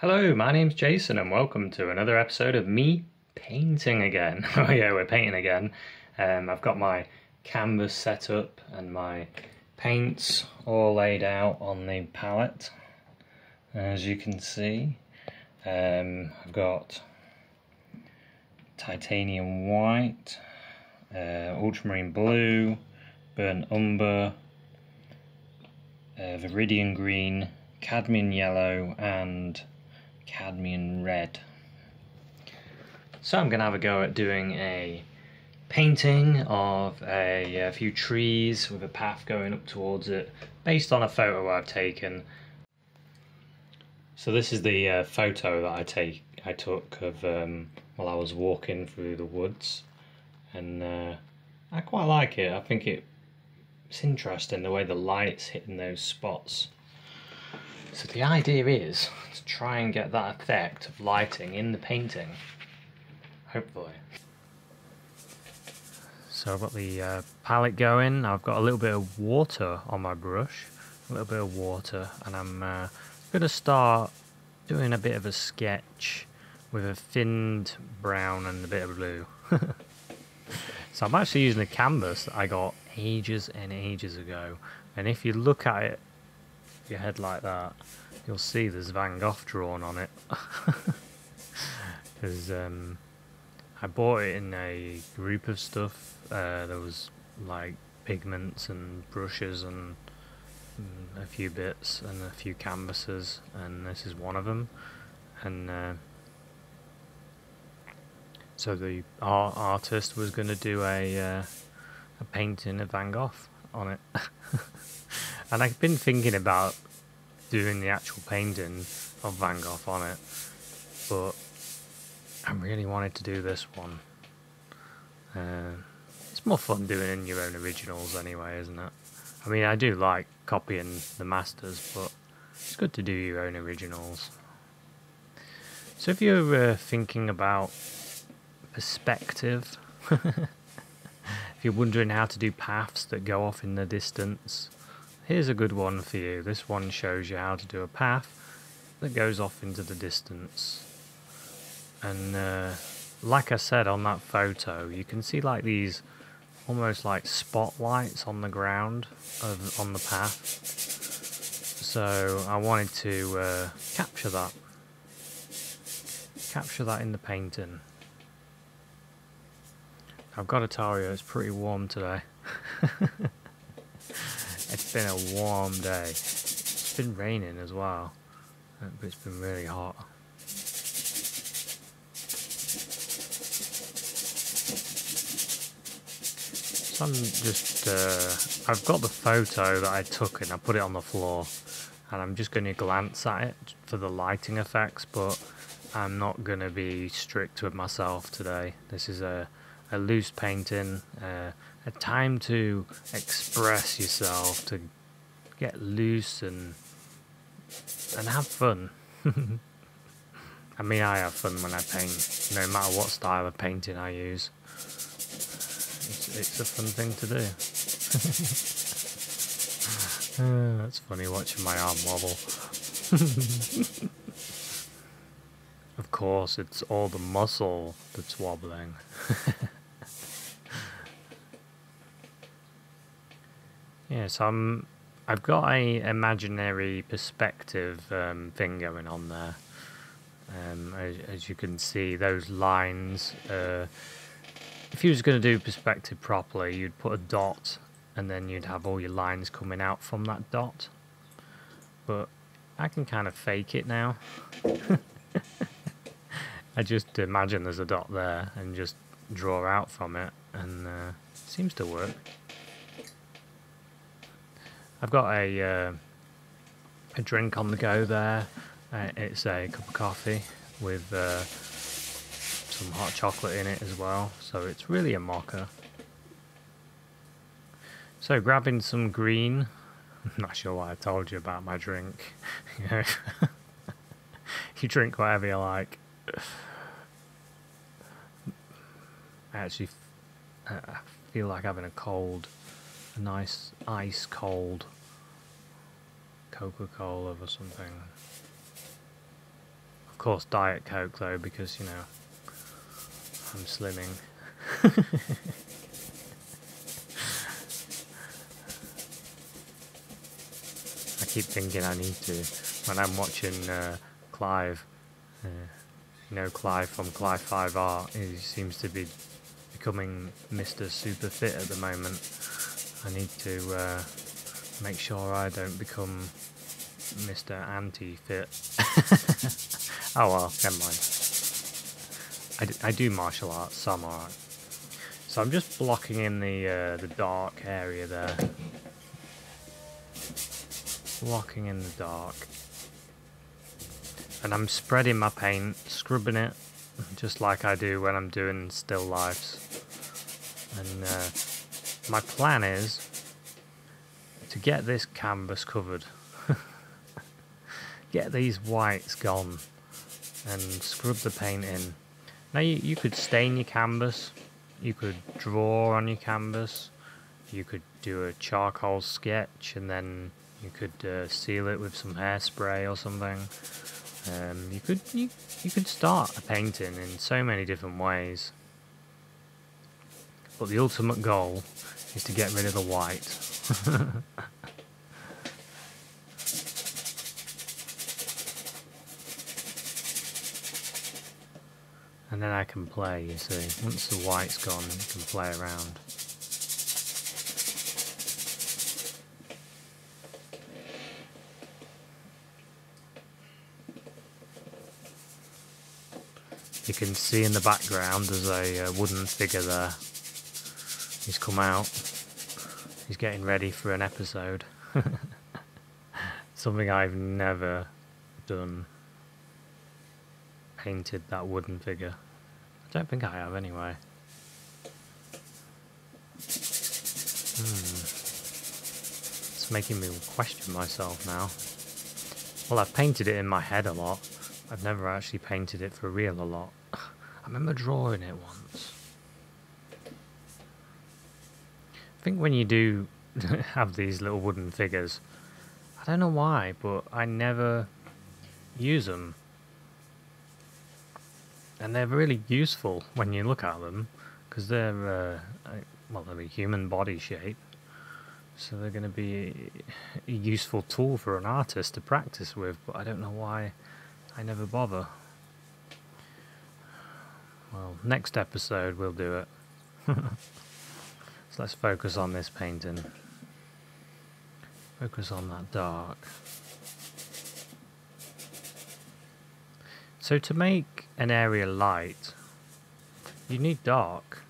Hello, my name's Jason and welcome to another episode of me painting again. Oh yeah, we're painting again. I've got my canvas set up and my paints all laid out on the palette. As you can see, I've got titanium white, ultramarine blue, burnt umber, viridian green, cadmium yellow and cadmium red. So I'm going to have a go at doing a painting of a few trees with a path going up towards it based on a photo I've taken. So this is the photo that I took of while I was walking through the woods, and I quite like it. I think it's interesting the way the light's hitting those spots. So the idea is to try and get that effect of lighting in the painting, hopefully. So I've got the palette going. I've got a little bit of water on my brush, a little bit of water, and I'm going to start doing a bit of a sketch with a thinned brown and a bit of blue. So I'm actually using a canvas that I got ages and ages ago, and if you look at it your head like that, you'll see there's Van Gogh drawn on it. Because I bought it in a group of stuff. There was like pigments and brushes and a few bits and a few canvases, and this is one of them. And so the artist was going to do a painting of Van Gogh on it. And I've been thinking about doing the actual painting of Van Gogh on it, but I really wanted to do this one. It's more fun doing in your own originals anyway, isn't it? I mean, I do like copying the masters, but it's good to do your own originals. So if you're thinking about perspective, if you're wondering how to do paths that go off in the distance, here's a good one for you. This one shows you how to do a path that goes off into the distance. And like I said on that photo, you can see like these almost like spotlights on the ground on the path. So I wanted to capture that in the painting. I've got to tell you, it's pretty warm today. It's been a warm day. It's been raining as well, but it's been really hot. So I'm just, I've got the photo that I took and I put it on the floor, and I'm just going to glance at it for the lighting effects, but I'm not going to be strict with myself today. This is a loose painting, a time to express yourself, to get loose and have fun. I mean, I have fun when I paint, no matter what style of painting I use. It's a fun thing to do. That's funny watching my arm wobble. Of course, it's all the muscle that's wobbling. Yeah, so I've got a imaginary perspective thing going on there. As you can see, those lines. If you was going to do perspective properly, you'd put a dot, and then you'd have all your lines coming out from that dot. But I can kind of fake it now. I just imagine there's a dot there and just draw out from it, and it seems to work. I've got a drink on the go there. It's a cup of coffee with some hot chocolate in it as well, so it's really a mocha. So grabbing some green. I'm not sure what I told you about my drink. You know, you drink whatever you like. I actually feel like having a nice ice cold Coca-Cola or something. course Diet Coke though, because, you know, I'm slimming. I keep thinking I need to, when I'm watching Clive, you know, Clive from Clive 5 Art, he seems to be becoming Mr. Super Fit at the moment. I need to make sure I don't become Mr. Anti-Fit. Oh well, never mind. I do martial arts, so I'm alright. So I'm just blocking in the dark area there. Blocking in the dark. And I'm spreading my paint, scrubbing it, just like I do when I'm doing still lifes. And my plan is to get this canvas covered. Get these whites gone and scrub the paint in. Now you could stain your canvas, you could draw on your canvas, you could do a charcoal sketch and then you could seal it with some hairspray or something. You could start a painting in so many different ways. But the ultimate goal is to get rid of the white. And then I can play, you see. Once the white's gone, you can play around. You can see in the background there's a wooden figure there. He's come out. He's getting ready for an episode. Something I've never done. Painted that wooden figure. I don't think I have anyway. It's making me question myself now. Well, I've painted it in my head a lot. I've never actually painted it for real a lot. I remember drawing it once. I think when you do have these little wooden figures, I don't know why, but I never use them. And they're really useful when you look at them, because they're, well, they're a human body shape. So they're going to be a useful tool for an artist to practice with, but I don't know why I never bother. Well, next episode we'll do it. So let's focus on this painting. Focus on that dark. So to make an area light, you need dark.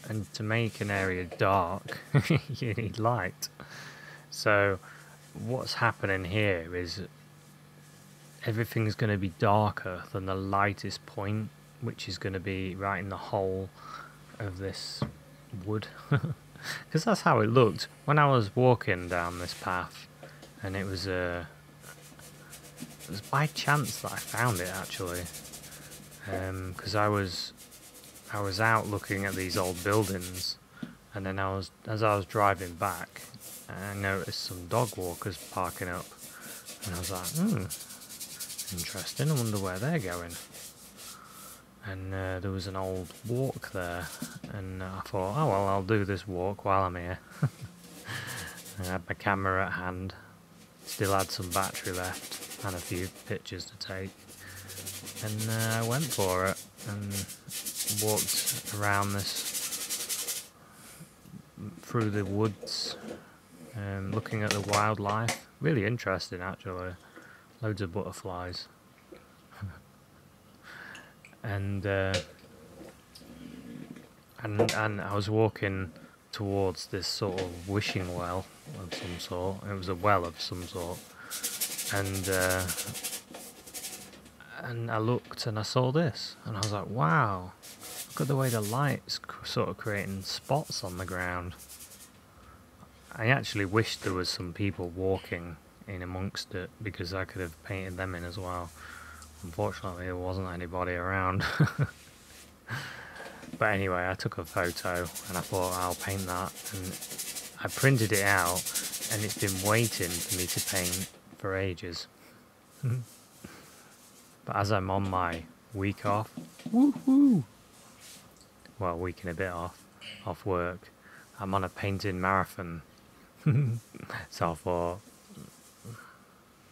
And to make an area dark, you need light. So what's happening here is everything's going to be darker than the lightest point, which is going to be right in the hole of this wood. Because that's how it looked when I was walking down this path, and it was by chance that I found it actually, because I was out looking at these old buildings, and then as I was driving back, I noticed some dog walkers parking up, and I was like, interesting, I wonder where they're going. And there was an old walk there, and I thought, oh well, I'll do this walk while I'm here. I had my camera at hand, still had some battery left, and a few pictures to take, and I went for it, and walked around this, through the woods, looking at the wildlife. Really interesting actually, loads of butterflies. And I was walking towards this sort of wishing well of some sort. It was a well of some sort, and I looked and I saw this, and I was like, wow, look at the way the light's sort of creating spots on the ground. I actually wished there was some people walking in amongst it, because I could have painted them in as well. Unfortunately, there wasn't anybody around. But anyway, I took a photo and I thought I'll paint that, and I printed it out, and it's been waiting for me to paint for ages. But But as I'm on my week off, woohoo! Well, week and a bit off work, I'm on a painting marathon. So I thought,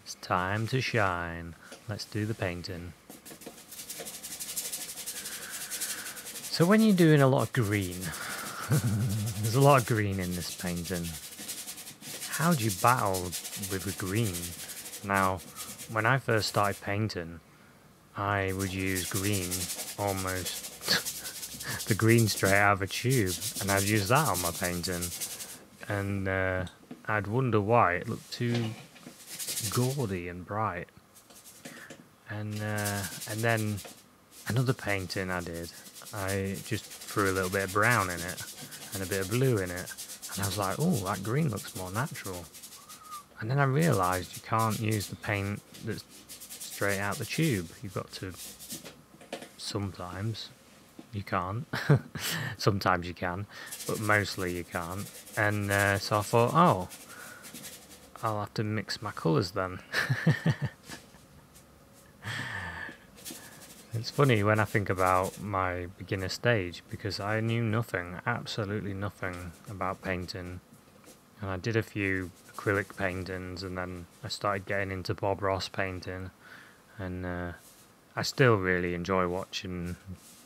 it's time to shine. Let's do the painting. So when you're doing a lot of green, there's a lot of green in this painting. How do you battle with the green? Now, when I first started painting, I would use green, almost the green straight out of a tube, and I'd use that on my painting. And I'd wonder why it looked too gaudy and bright. And then another painting I did, I just threw a little bit of brown in it and a bit of blue in it, and I was like, oh, that green looks more natural. And then I realised you can't use the paint that's straight out the tube. You've got to, sometimes you can't, sometimes you can, but mostly you can't. And so I thought, oh, I'll have to mix my colours then. It's funny when I think about my beginner stage, because I knew nothing, absolutely nothing about painting. And I did a few acrylic paintings, and then I started getting into Bob Ross painting. And I still really enjoy watching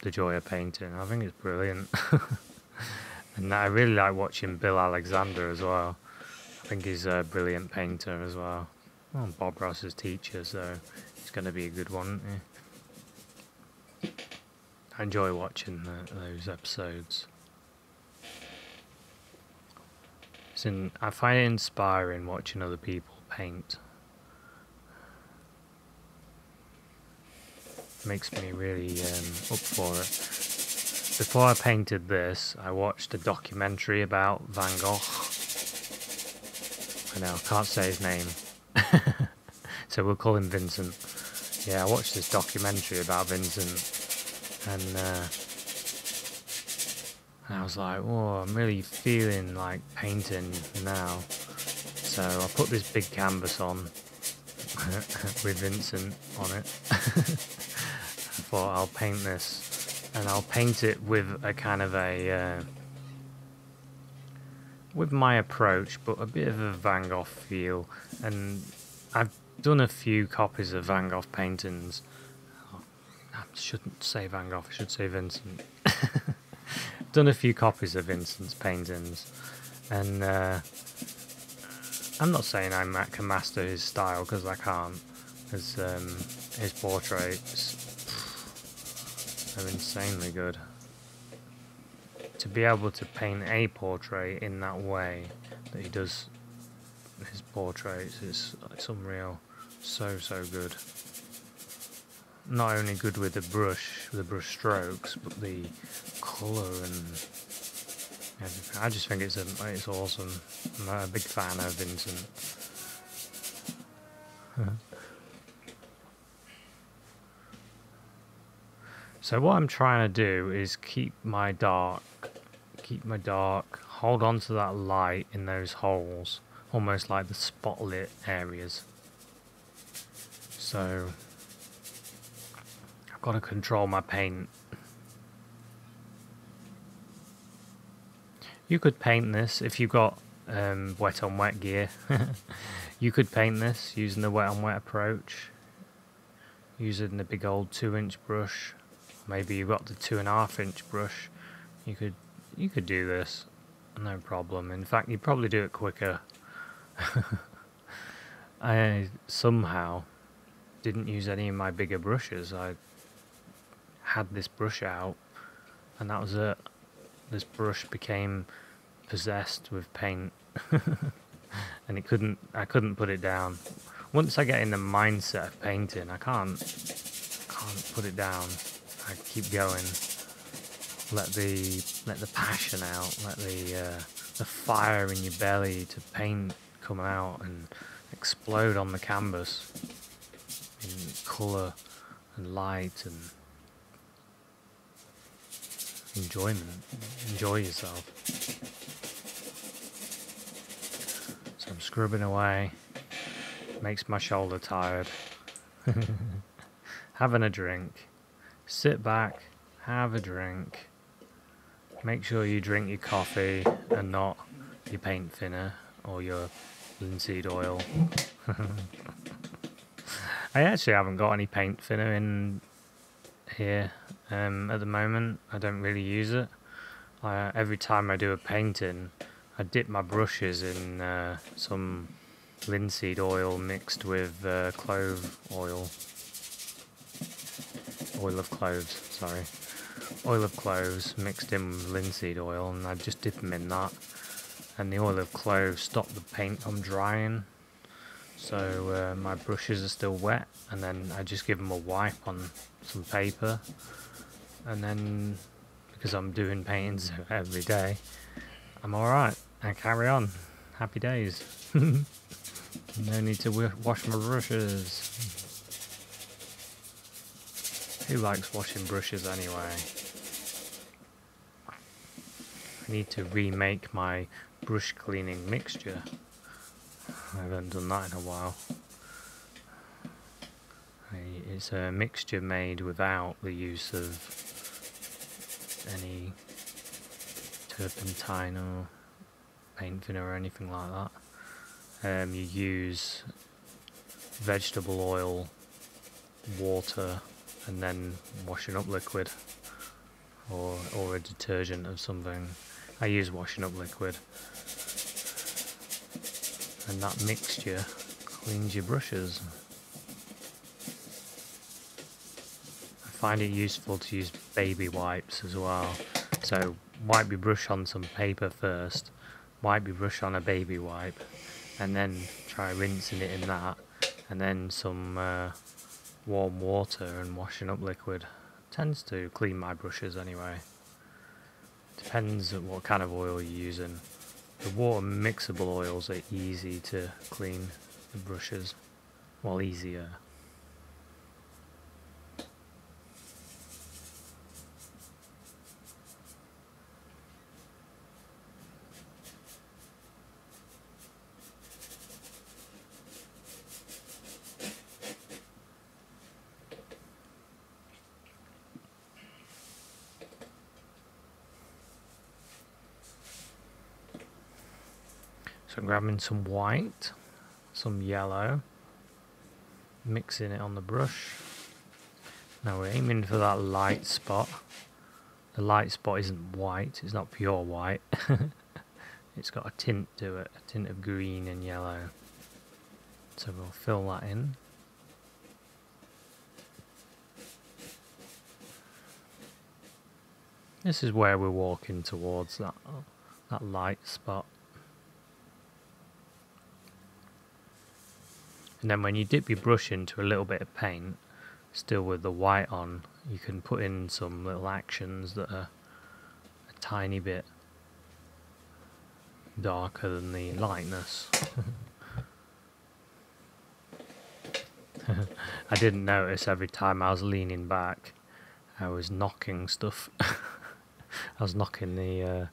the joy of painting. I think it's brilliant. And I really like watching Bill Alexander as well. I think he's a brilliant painter as well. Well, Bob Ross's teacher, so it's going to be a good one, isn't he? I enjoy watching those episodes. I find it inspiring watching other people paint. Makes me really up for it. Before I painted this, I watched a documentary about Van Gogh. I know, I can't say his name. So we'll call him Vincent. Yeah, I watched this documentary about Vincent. And I was like, oh, I'm really feeling like painting now. So I put this big canvas on with Vincent on it. I thought I'll paint this, and I'll paint it with a kind of a with my approach, but a bit of a Van Gogh feel. And I've done a few copies of Van Gogh paintings. I shouldn't say Van Gogh, I should say Vincent. Done a few copies of Vincent's paintings, and I'm not saying I can master his style, because I can't, because his portraits are insanely good. To be able to paint a portrait in that way that he does his portraits, it's unreal. So good. Not only good with the brush strokes, but the colour and everything. I just think it's awesome. I'm a big fan of Vincent. So what I'm trying to do is keep my dark, hold on to that light in those holes, almost like the spotlit areas. So I've got to control my paint. You could paint this if you've got wet on wet gear. You could paint this using the wet on wet approach, using the big old 2-inch brush. Maybe you've got the 2.5-inch brush. You could do this, no problem. In fact, you'd probably do it quicker. I somehow didn't use any of my bigger brushes. I had this brush out, and that was it. This brush became possessed with paint, and I couldn't put it down. Once I get in the mindset of painting, I can't put it down. I keep going. Let the passion out. Let the fire in your belly to paint come out and explode on the canvas in colour and light and enjoyment. Enjoy yourself. So I'm scrubbing away. Makes my shoulder tired. having a drink. Sit back, have a drink. Make sure you drink your coffee and not your paint thinner or your linseed oil. I actually haven't got any paint thinner in here at the moment. I don't really use it. Every time I do a painting, I dip my brushes in some linseed oil mixed with clove oil. Oil of cloves, sorry. Oil of cloves mixed in with linseed oil, and I just dip them in that. And the oil of cloves stop the paint from drying, so my brushes are still wet, and then I just give them a wipe on some paper, and then because I'm doing paintings every day, I'm alright. I carry on. Happy days. No need to wash my brushes. Who likes washing brushes anyway? I need to remake my brush cleaning mixture. I haven't done that in a while. It's a mixture made without the use of any turpentine or paint thinner or anything like that. You use vegetable oil, water, and then washing up liquid or a detergent of something. I use washing up liquid, and that mixture cleans your brushes. I find it useful to use baby wipes as well. So wipe your brush on some paper first, wipe your brush on a baby wipe, and then try rinsing it in that, and then some warm water and washing up liquid. Tends to clean my brushes anyway. Depends on what kind of oil you're using. The water mixable oils are easy to clean the brushes. Well, easier. So I'm grabbing some white, some yellow, mixing it on the brush. Now we're aiming for that light spot. The light spot isn't white, it's not pure white. It's got a tint to it, a tint of green and yellow. So we'll fill that in. This is where we're walking towards, that light spot. And then when you dip your brush into a little bit of paint, still with the white on, you can put in some little actions that are a tiny bit darker than the lightness. I didn't notice every time I was leaning back, I was knocking stuff. I was knocking the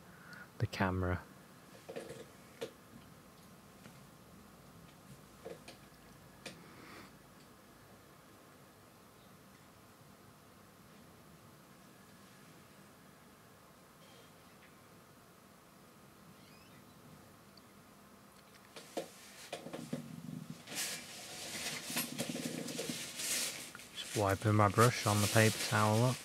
camera. Wiping my brush on the paper towel up.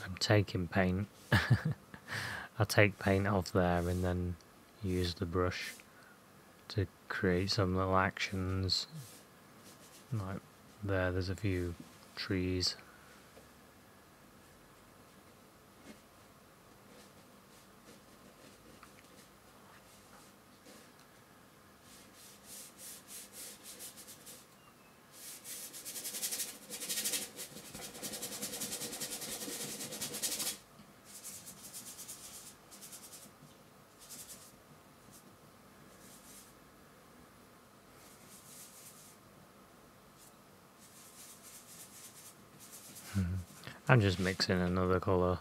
I'm taking paint. I take paint off there and then use the brush to create some little actions. Like there's a few trees. I'm just mixing another colour.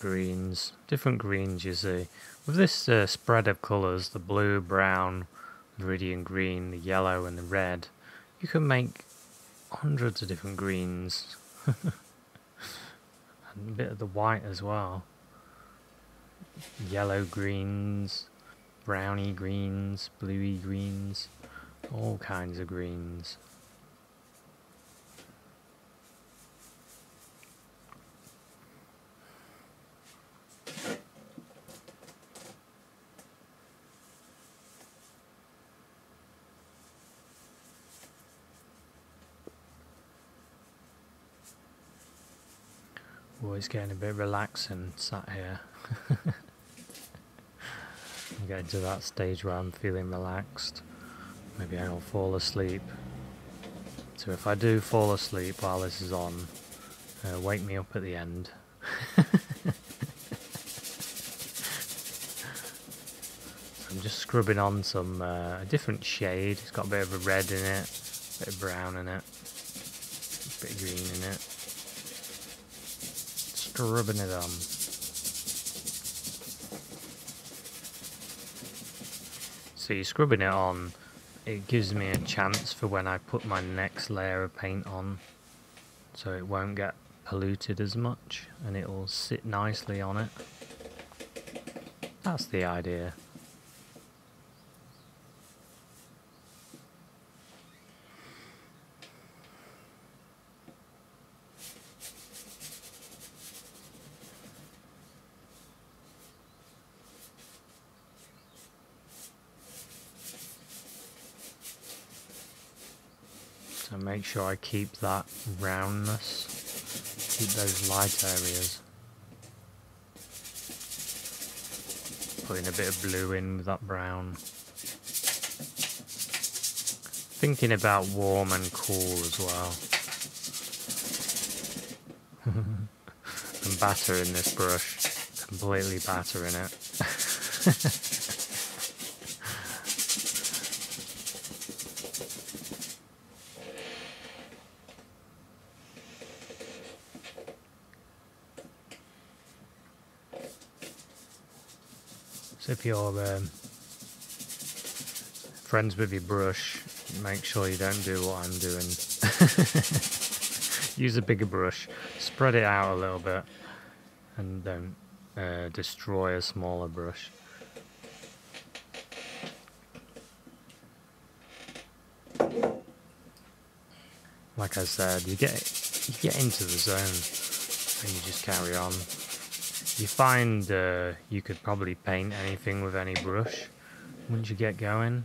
Greens, different greens you see. With this spread of colours, the blue, brown, viridian green, the yellow and the red, you can make hundreds of different greens. And a bit of the white as well. Yellow greens, browny greens, bluey greens, all kinds of greens. Oh, it's getting a bit relaxing sat here. I'm getting to that stage where I'm feeling relaxed. Maybe I'll fall asleep. So if I do fall asleep while this is on, wake me up at the end. I'm just scrubbing on some a different shade. It's got a bit of a red in it, a bit of brown in it, a bit of green in it. Scrubbing it on. See, scrubbing it on, it gives me a chance for when I put my next layer of paint on, so it won't get polluted as much and it'll sit nicely on it. That's the idea. So make sure I keep that roundness, keep those light areas. Putting a bit of blue in with that brown. Thinking about warm and cool as well. And battering this brush, completely battering it. So if you're friends with your brush, make sure you don't do what I'm doing. Use a bigger brush, spread it out a little bit, and don't destroy a smaller brush. Like I said, you get into the zone and you just carry on. You find you could probably paint anything with any brush once you get going.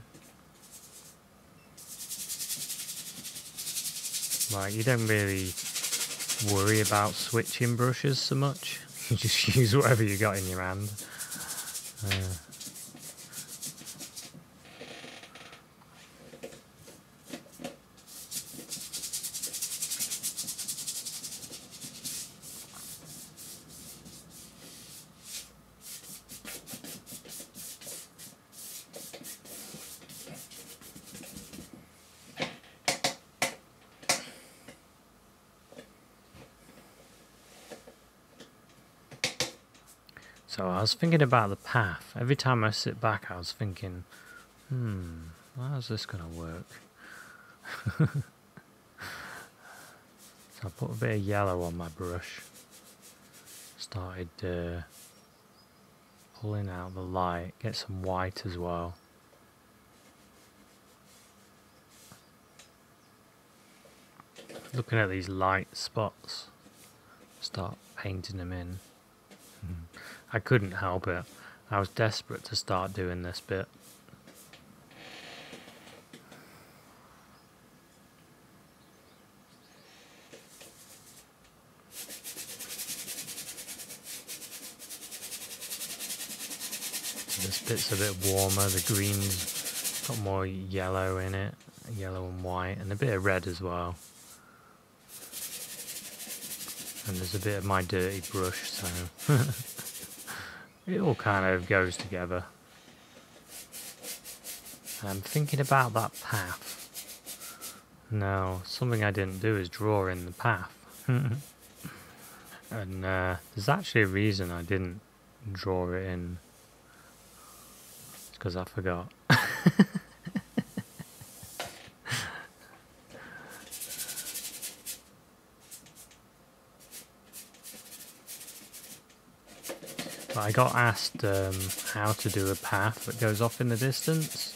Like, you don't really worry about switching brushes so much. You just use whatever you got in your hand. So I was thinking about the path. Every time I sit back, I was thinking, how's this going to work? So I put a bit of yellow on my brush. Started pulling out the light. Get some white as well. Looking at these light spots. Start painting them in. I couldn't help it. I was desperate to start doing this bit. So this bit's a bit warmer. The green's got more yellow in it. Yellow and white. And a bit of red as well. And there's a bit of my dirty brush, so it all kind of goes together. I'm thinking about that path. No, something I didn't do is draw in the path. And there's actually a reason I didn't draw it in. It's because I forgot. But I got asked how to do a path that goes off in the distance.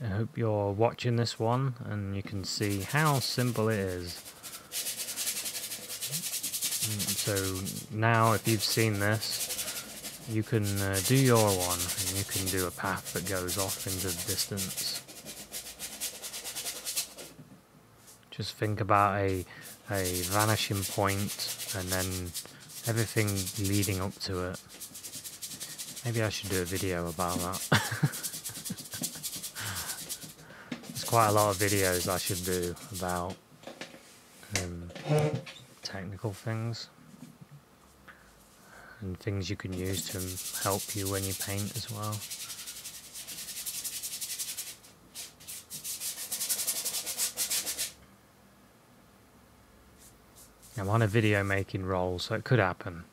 I hope you're watching this one and you can see how simple it is. So now if you've seen this, you can do your one and you can do a path that goes off into the distance. Just think about a vanishing point and then everything leading up to it. Maybe I should do a video about that. There's quite a lot of videos I should do about technical things and things you can use to help you when you paint as well. I'm on a video making roll, so it could happen.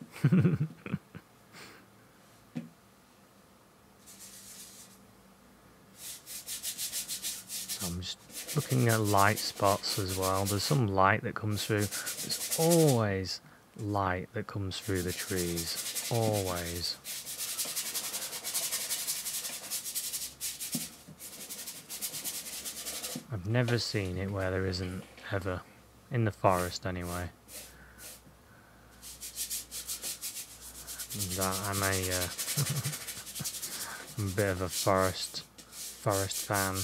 So I'm just looking at light spots as well. There's some light that comes through. There's always light that comes through the trees. Always. I've never seen it where there isn't, ever. In the forest, anyway. I'm I'm a bit of a forest fan.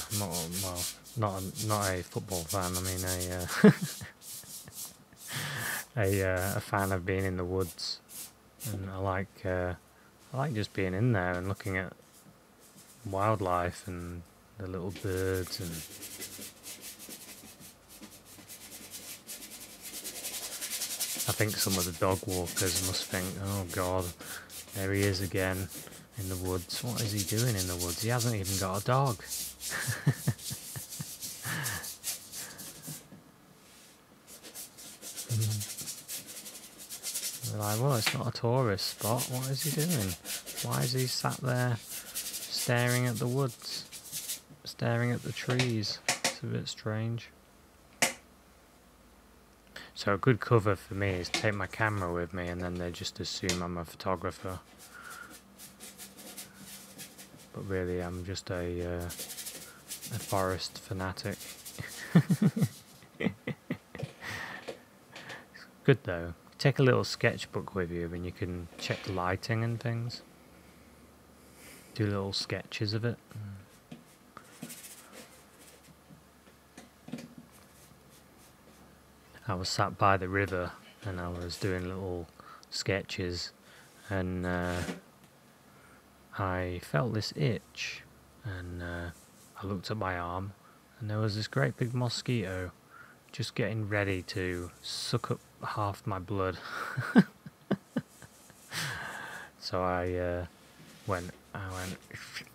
Not a football fan. I mean a fan of being in the woods, and I like just being in there and looking at wildlife and the little birds and. I think some of the dog walkers must think, oh God, there he is again in the woods. What is he doing in the woods? He hasn't even got a dog. They're like, well, it's not a tourist spot. What is he doing? Why is he sat there staring at the woods? Staring at the trees? It's a bit strange. So a good cover for me is take my camera with me and then they just assume I'm a photographer. But really I'm just a forest fanatic. Good though. Take a little sketchbook with you and you can check the lighting and things. Do little sketches of it. I was sat by the river and I was doing little sketches and I felt this itch and I looked at my arm and there was this great big mosquito just getting ready to suck up half my blood. So I went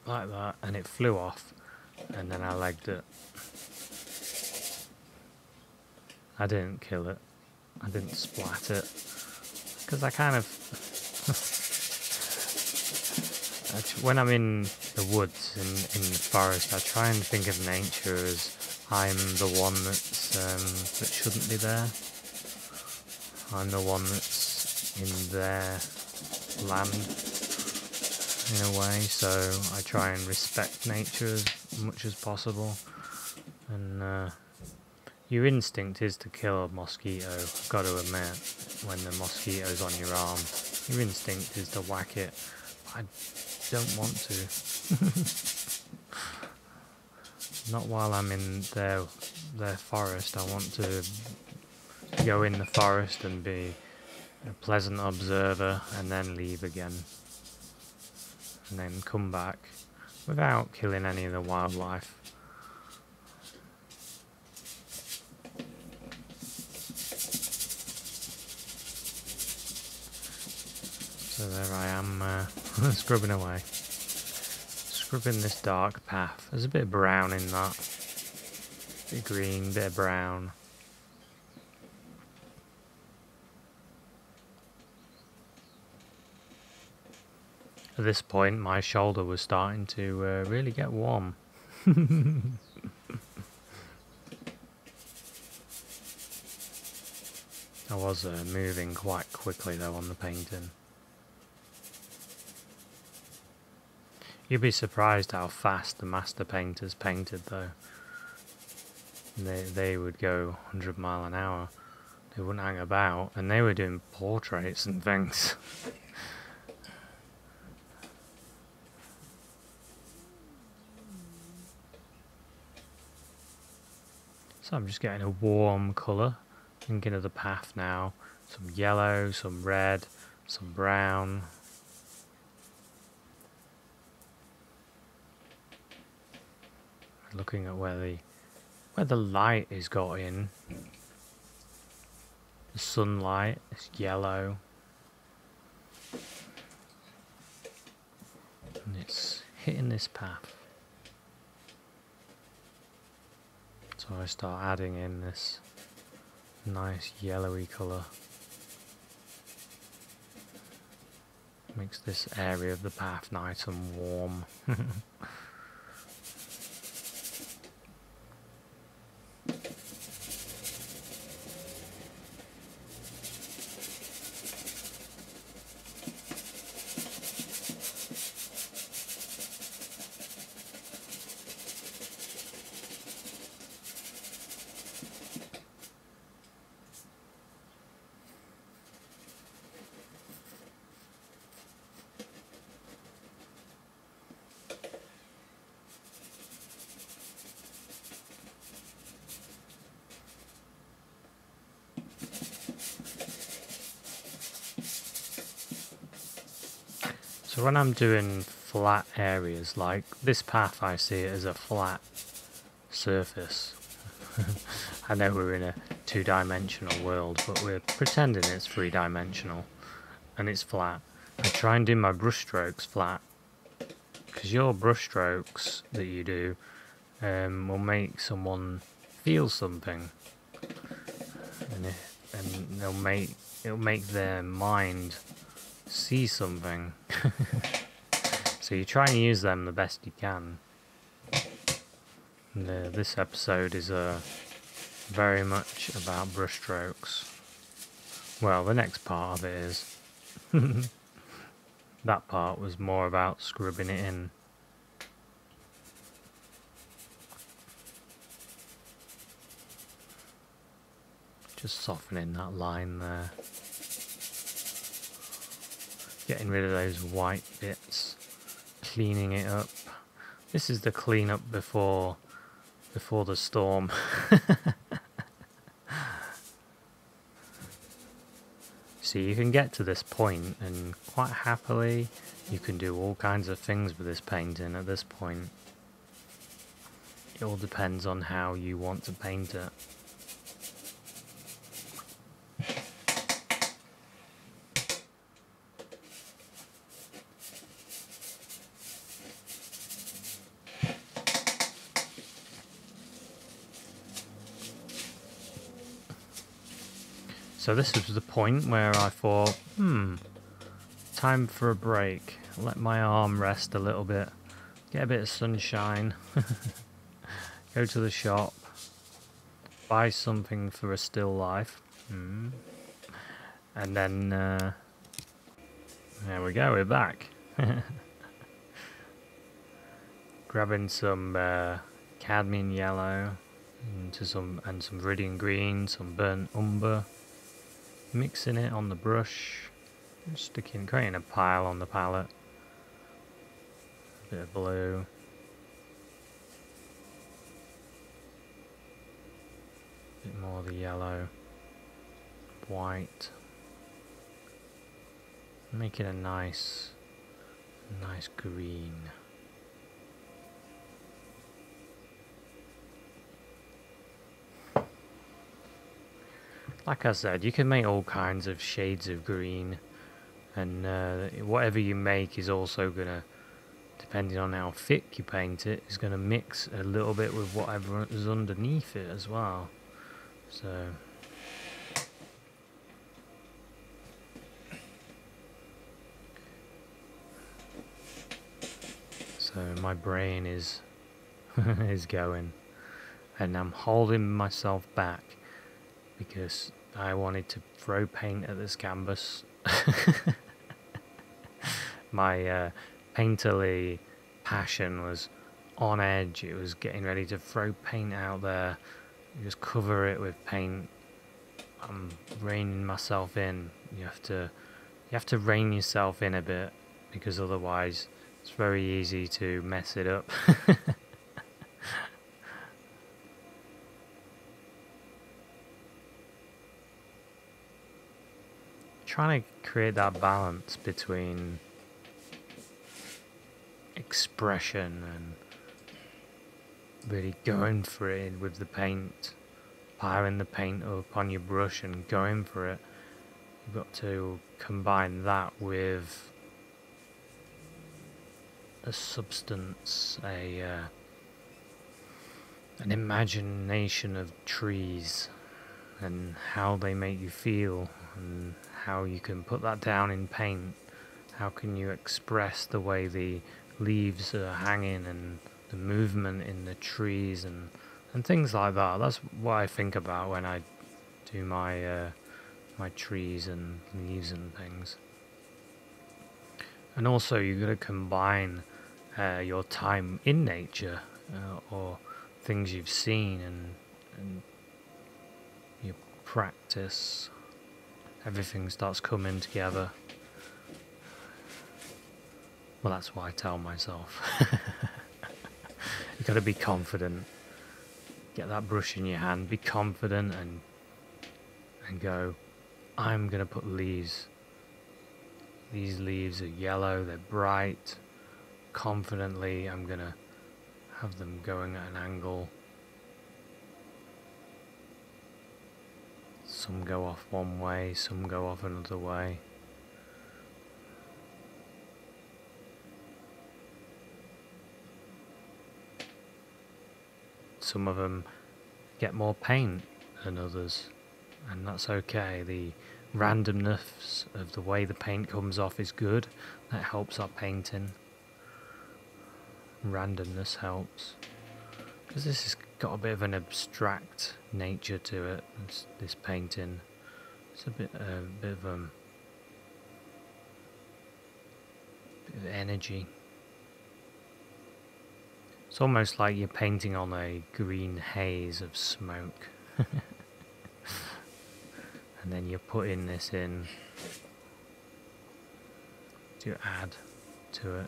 like that and it flew off and then I legged it. I didn't kill it. I didn't splat it. Because I kind of... when I'm in the woods, in the forest, I try and think of nature as I'm the one that's that shouldn't be there. I'm the one that's in their land, in a way. So I try and respect nature as much as possible. And... your instinct is to kill a mosquito, I've got to admit, when the mosquito's on your arm. Your instinct is to whack it. I don't want to. Not while I'm in their forest. I want to go in the forest and be a pleasant observer and then leave again. And then come back without killing any of the wildlife. So there I am, scrubbing away. Scrubbing this dark path. There's a bit of brown in that. Bit of green, bit of brown. At this point, my shoulder was starting to really get warm. I was moving quite quickly though on the painting. You'd be surprised how fast the master painters painted though. They would go 100 miles an hour. They wouldn't hang about, and they were doing portraits and things. So I'm just getting a warm colour, thinking of the path now. Some yellow, some red, some brown. Looking at where the light is got in. The sunlight is yellow. And it's hitting this path. So I start adding in this nice yellowy colour. Makes this area of the path nice and warm. So when I'm doing flat areas, like this path, I see it as a flat surface. I know we're in a two-dimensional world, but we're pretending it's three-dimensional and it's flat. I try and do my brush strokes flat, because your brush strokes that you do will make someone feel something, and it'll make their mind see something. So you try and use them the best you can. And, this episode is very much about brushstrokes. Well, the next part of it is. That part was more about scrubbing it in. Just softening that line there. Getting rid of those white bits. Cleaning it up. This is the clean up before the storm. See, you can get to this point and quite happily you can do all kinds of things with this painting at this point. It all depends on how you want to paint it. So this was the point where I thought, time for a break. Let my arm rest a little bit. Get a bit of sunshine. Go to the shop. Buy something for a still life. And then, there we go, we're back. Grabbing some cadmium yellow and some viridian green, some burnt umber. Mixing it on the brush, creating a pile on the palette. A bit of blue. A bit more of the yellow. White. Make it a nice green. Like I said, you can make all kinds of shades of green, and whatever you make is also going to, depending on how thick you paint it, is going to mix a little bit with whatever is underneath it as well. So So my brain is is going, and I'm holding myself back because I wanted to throw paint at this canvas. My painterly passion was on edge. It was getting ready to throw paint out there, just cover it with paint. I'm reining myself in. You have to rein yourself in a bit, because otherwise it's very easy to mess it up. Trying to create that balance between expression and really going for it with the paint, piling the paint up on your brush and going for it. You've got to combine that with a substance, an imagination of trees and how they make you feel, and how you can put that down in paint. How can you express the way the leaves are hanging and the movement in the trees and things like that. That's what I think about when I do my my trees and leaves and things. And also you've got to combine your time in nature or things you've seen and your practice. Everything starts coming together. Well, that's what I tell myself. You've got to be confident. Get that brush in your hand, be confident and go, I'm going to put leaves. These leaves are yellow, they're bright. Confidently, I'm going to have them going at an angle. Some go off one way, some go off another way. Some of them get more paint than others, and that's okay. The randomness of the way the paint comes off is good. That helps our painting. Randomness helps, because this has got a bit of an abstract nature to it. This painting, it's a bit of energy. It's almost like you're painting on a green haze of smoke. And then you're putting this in to add to it.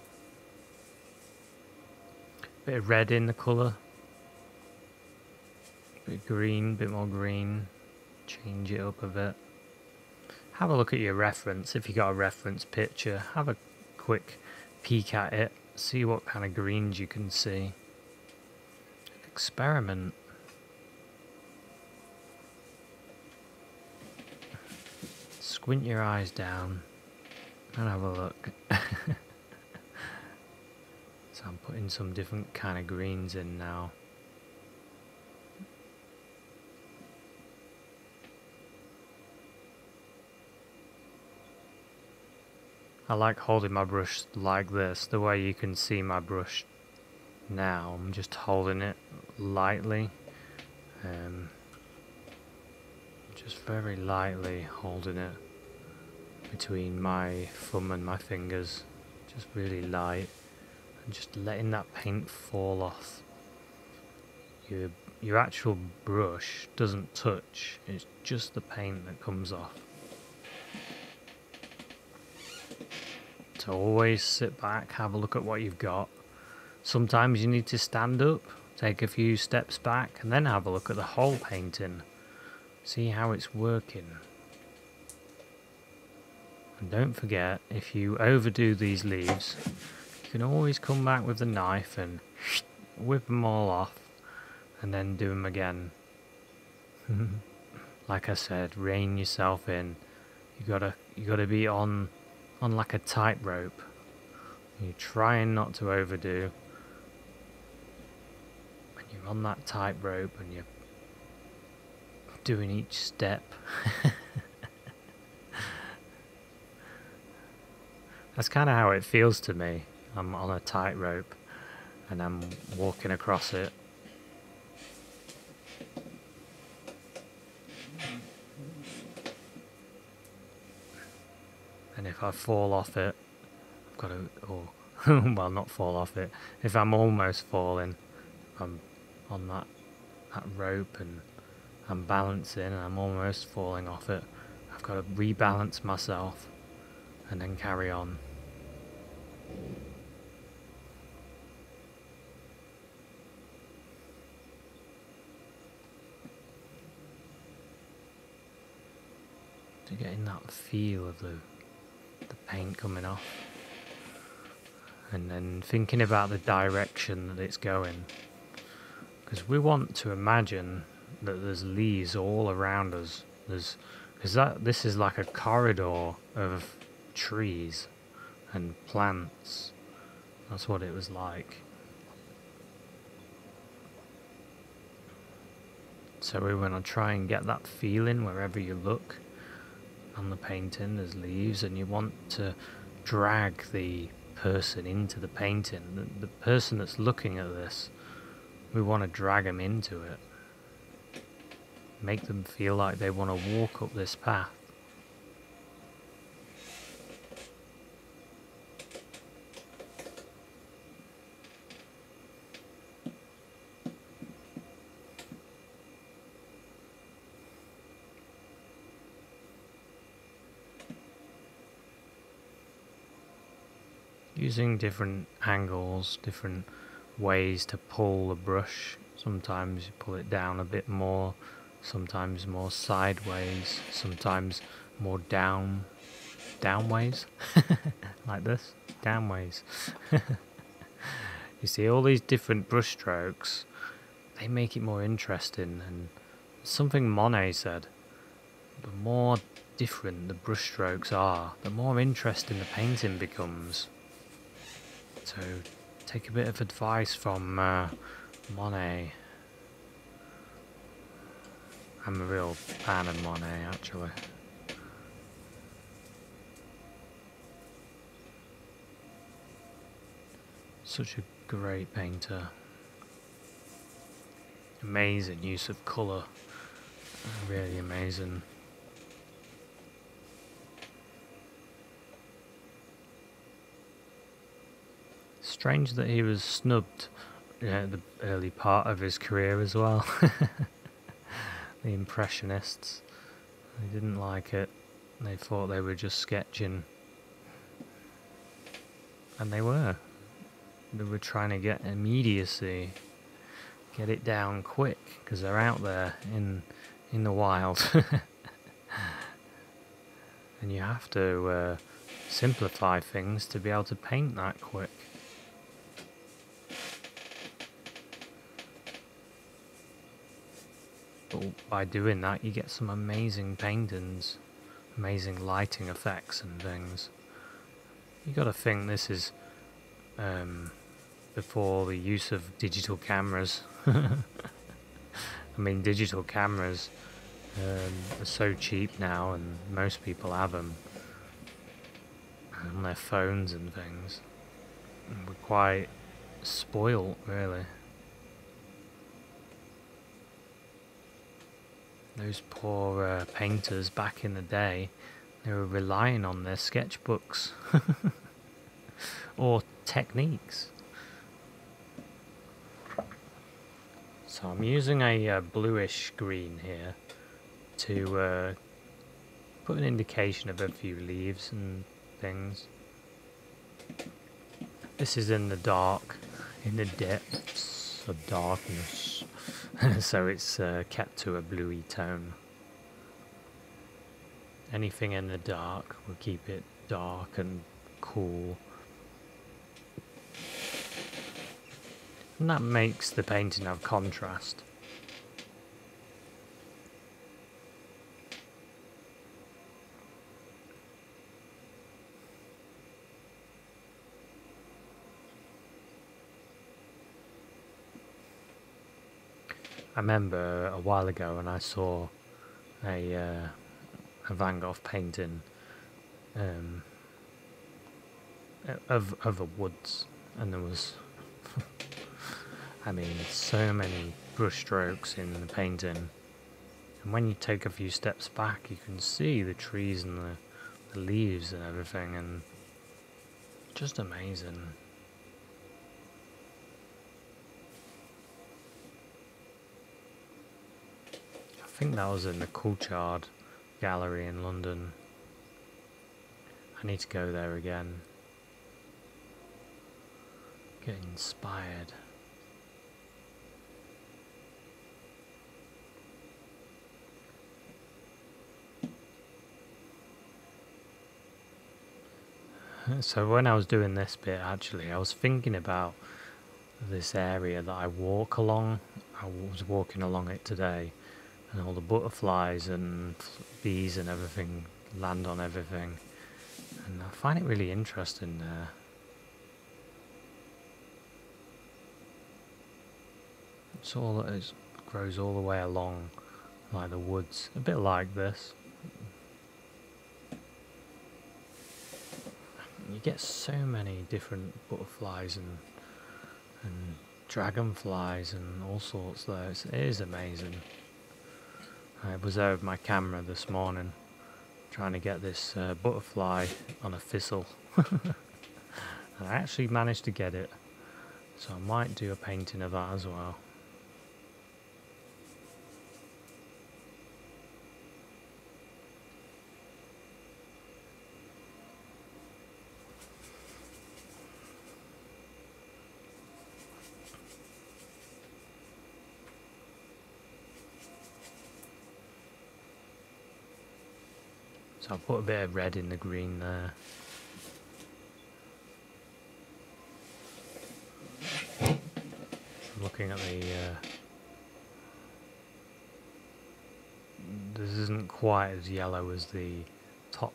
Bit of red in the colour. Bit of green, bit more green. Change it up a bit. Have a look at your reference. If you got a reference picture, have a quick peek at it. See what kind of greens you can see. Experiment. Squint your eyes down and have a look. So I'm putting some different kind of greens in now. I like holding my brush like this, the way you can see my brush now. I'm just holding it lightly, just very lightly holding it between my thumb and my fingers, just really light, and just letting that paint fall off. Your actual brush doesn't touch, it's just the paint that comes off. So always sit back, have a look at what you've got. Sometimes you need to stand up, take a few steps back, and then have a look at the whole painting. See how it's working. And don't forget, if you overdo these leaves, you can always come back with the knife and whip them all off, and then do them again. Like I said, rein yourself in. You gotta be on like a tightrope. You're trying not to overdo. When you're on that tightrope and you're doing each step. That's kind of how it feels to me. I'm on a tightrope. and I'm walking across it. And if I fall off it, I've got to, or well, not fall off it. If I'm almost falling, I'm on that rope and I'm balancing and I'm almost falling off it, I've got to rebalance myself and then carry on. To getting that feel of the paint coming off, and then thinking about the direction that it's going, because we want to imagine that there's leaves all around us. This is like a corridor of trees and plants. That's what it was like. So we want to try and get that feeling wherever you look on the painting. There's leaves, and you want to drag the person into the painting. The person that's looking at this, we want to drag them into it. Make them feel like they want to walk up this path. Using different angles, different ways to pull the brush. Sometimes you pull it down a bit more, sometimes more sideways, sometimes more downways, like this, downways. You see, all these different brush strokes, they make it more interesting. And something Monet said, the more different the brush strokes are, the more interesting the painting becomes. So take a bit of advice from Monet. I'm a real fan of Monet, actually. Such a great painter. Amazing use of colour. Really amazing. Strange that he was snubbed at the early part of his career as well. The Impressionists. They didn't like it. They thought they were just sketching. And they were. They were trying to get immediacy. Get it down quick, because they're out there in the wild. And you have to simplify things to be able to paint that quick. But by doing that, you get some amazing paintings, amazing lighting effects and things. You got to think this is before the use of digital cameras. I mean, digital cameras are so cheap now, and most people have them on their phones and things. And we're quite spoilt, really. Those poor painters back in the day, they were relying on their sketchbooks or techniques. So I'm using a bluish green here to put an indication of a few leaves and things. This is in the dark, in the depths of darkness. So it's kept to a bluey tone. Anything in the dark will keep it dark and cool. And that makes the painting have contrast. I remember a while ago when I saw a Van Gogh painting of the woods, and there was I mean, so many brush strokes in the painting, and when you take a few steps back, you can see the trees and the leaves and everything, and just amazing. I think that was in the Coulthard Gallery in London. I need to go there again. Get inspired. So when I was doing this bit, actually, I was thinking about this area that I walk along. I was walking along it today, and all the butterflies and bees and everything land on everything, and I find it really interesting there. It grows all the way along, like the woods, a bit like this. You get so many different butterflies and dragonflies and all sorts there. It is amazing. I was there with my camera this morning trying to get this butterfly on a thistle. And I actually managed to get it, so I might do a painting of that as well. So I'll put a bit of red in the green there. I'm looking at this isn't quite as yellow as the top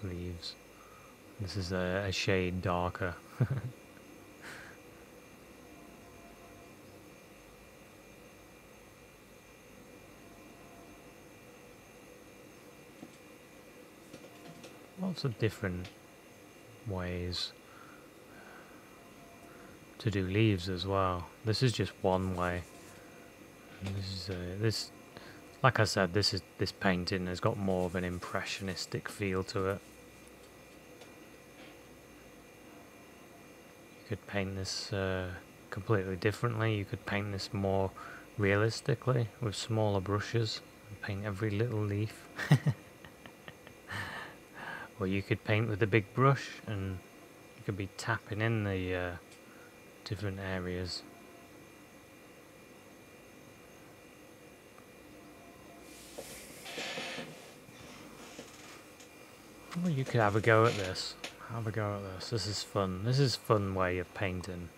leaves. This is a shade darker. Lots of different ways to do leaves as well. This is just one way. And this, like I said, this painting has got more of an impressionistic feel to it. You could paint this completely differently. You could paint this more realistically with smaller brushes and paint every little leaf. Or you could paint with a big brush and you could be tapping in the different areas. Well, you could have a go at this. Have a go at this. This is fun. This is a fun way of painting.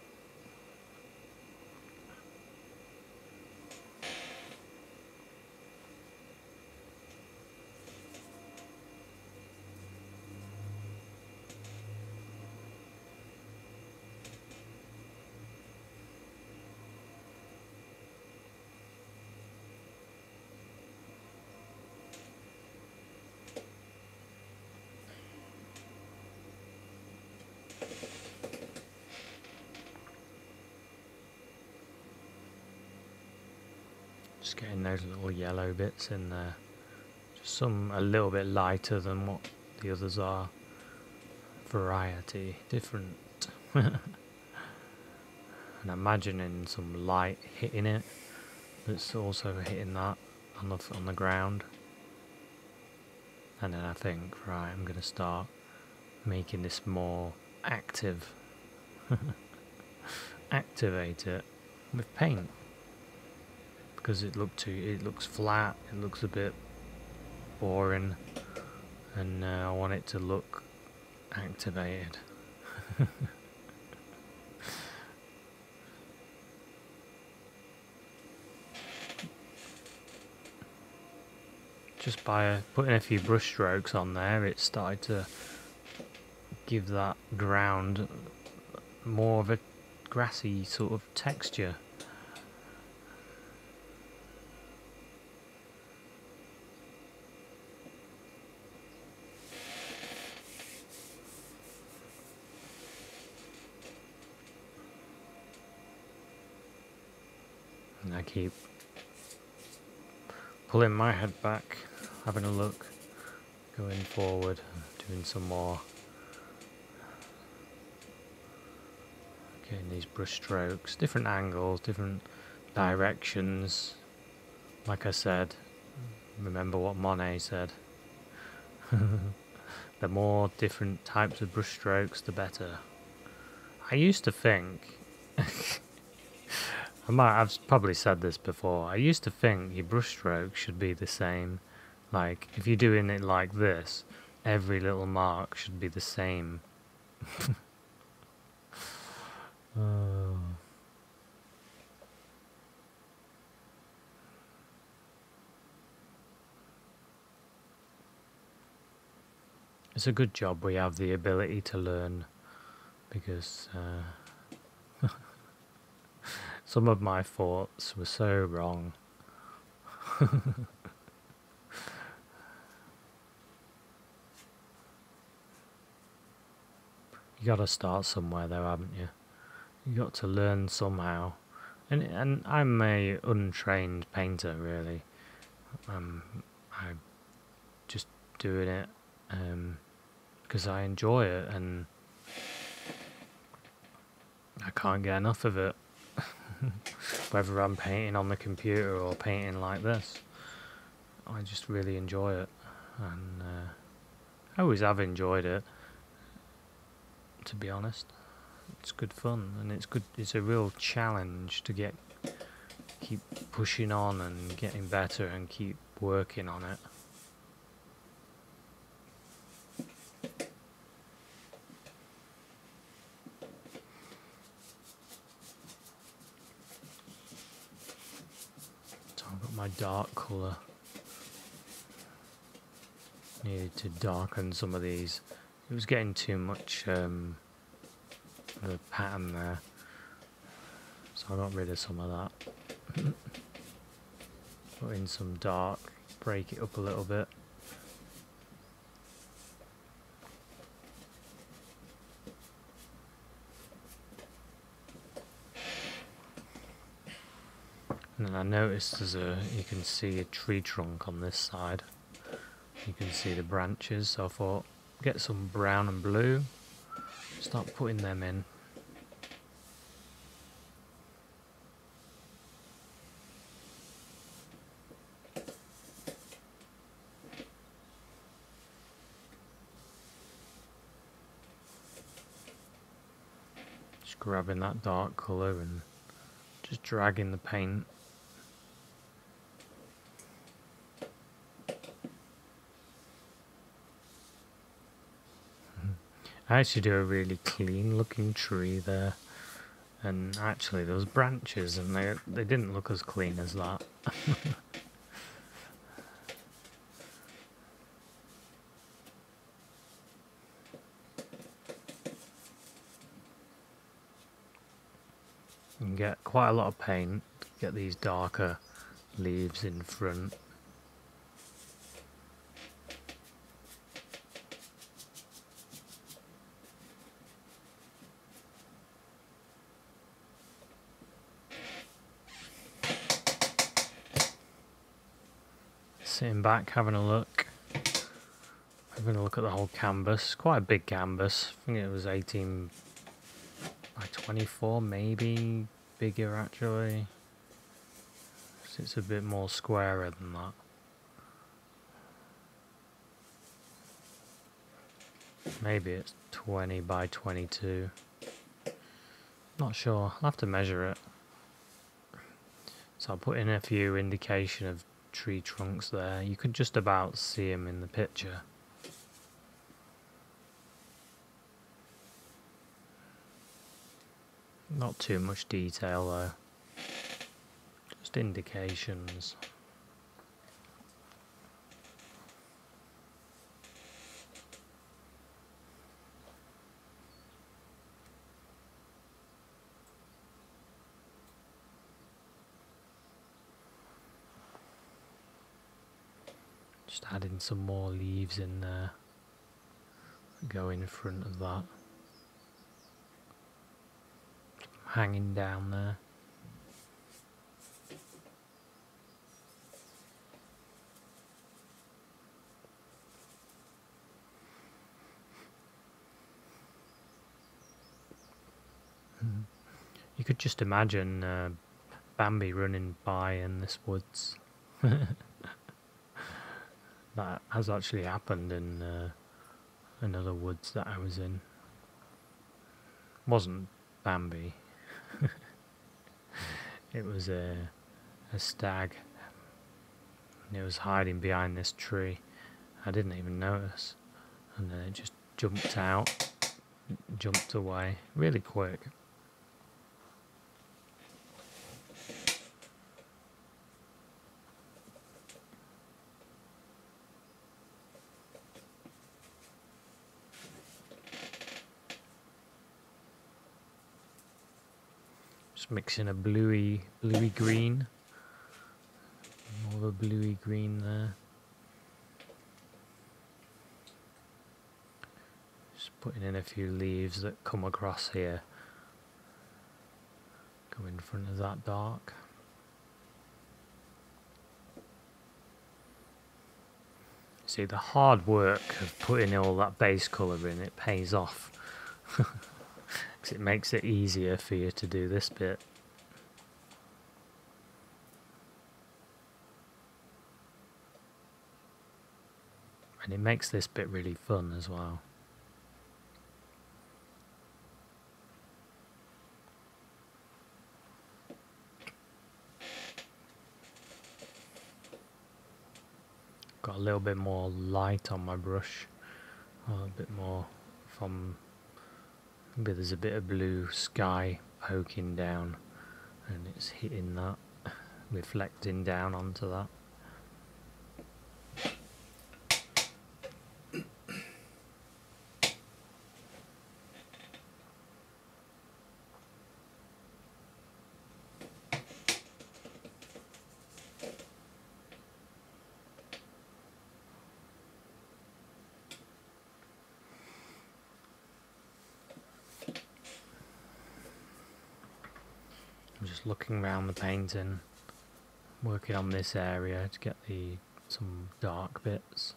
Just getting those little yellow bits in there. Just some a little bit lighter than what the others are. Variety, different. And imagining some light hitting it. That's also hitting that on the ground. And then I think, right, I'm going to start making this more active. Activate it with paint. Because it looks flat, it looks a bit boring, and I want it to look activated. Just by putting a few brush strokes on there, it started to give that ground more of a grassy sort of texture. I keep pulling my head back, having a look, going forward, doing some more. Getting these brush strokes, different angles, different directions. Like I said, remember what Monet said. The more different types of brush strokes, the better. I used to think, I've probably said this before, I used to think your brush strokes should be the same. Like, if you're doing it like this, every little mark should be the same. Oh. It's a good job we have the ability to learn, because some of my thoughts were so wrong. You gotta start somewhere though, haven't you? You got to learn somehow. And I'm a untrained painter, really. I'm just doing it because I enjoy it, and I can't get enough of it. Whether I'm painting on the computer or painting like this, I just really enjoy it, and I always have enjoyed it, to be honest. It's good fun, and it's a real challenge to keep pushing on and getting better and keep working on it. So I've got my dark colour. Needed to darken some of these. It was getting too much the pattern there, so I got rid of some of that. Put in some dark, break it up a little bit. And then I noticed you can see a tree trunk on this side. You can see the branches, so I thought, get some brown and blue, start putting them in. Just grabbing that dark colour and just dragging the paint. I actually do a really clean looking tree there, and actually those branches, and they didn't look as clean as that. You can get quite a lot of paint to get these darker leaves in front. Sitting back, having a look at the whole canvas. Quite a big canvas. I think it was 18 by 24, maybe bigger actually. So it's a bit more squarer than that. Maybe it's 20 by 22. Not sure. I'll have to measure it. So I'll put in a few indication of tree trunks there. You could just about see them in the picture. Not too much detail though, just indications. Just adding some more leaves in there, go in front of that. Hanging down there. could just imagine Bambi running by in this woods. That has actually happened in another woods that I was in. Wasn't Bambi. It was a stag. It was hiding behind this tree. I didn't even notice. And then it just jumped out, jumped away really quick. Just mixing a bluey green. More of a bluey green there. Just putting in a few leaves that come across here. Go in front of that dark. See, the hard work of putting all that base colour in, it pays off. Because it makes it easier for you to do this bit. And it makes this bit really fun as well. Got a little bit more light on my brush. A bit more from... Maybe there's a bit of blue sky poking down. And it's hitting that. Reflecting down onto that. I'm just looking around the painting, working on this area to get some dark bits.